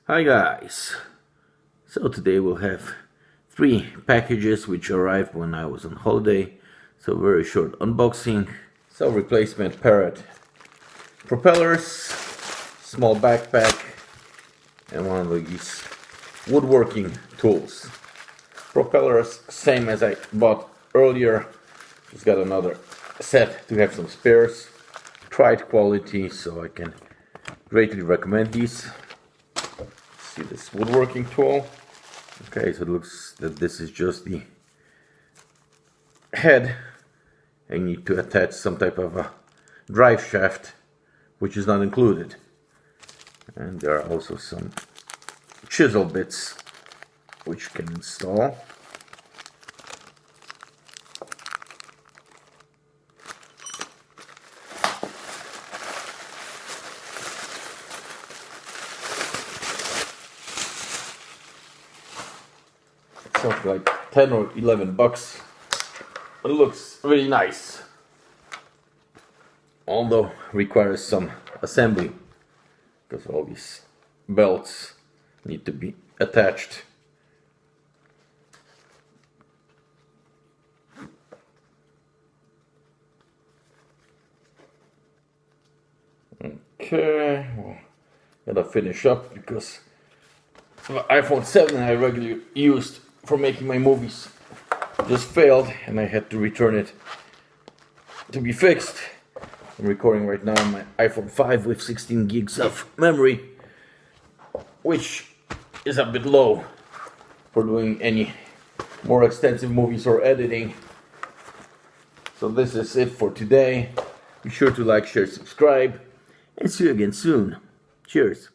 Hi guys! So today we'll have 3 packages which arrived when I was on holiday. So very short unboxing. So replacement Parrot propellers, small backpack, and one of these woodworking tools. Propellers, same as I bought earlier. Just got another set to have some spares. Tried quality, so I can greatly recommend these. See this woodworking tool. Okay, so it looks that this is just the head. I need to attach some type of a drive shaft, which is not included. And there are also some chisel bits which can install. Something like 10 or 11 bucks. But it looks really nice. Although requires some assembly, because all these belts need to be attached. Okay, well, gotta finish up because the iPhone 7 I regularly used for making my movies just failed, and I had to return it to be fixed. I'm recording right now on my iPhone 5 with 16 gigs of memory, which is a bit low for doing any more extensive movies or editing. So this is it for today. Be sure to like, share, subscribe, and see you again soon. Cheers.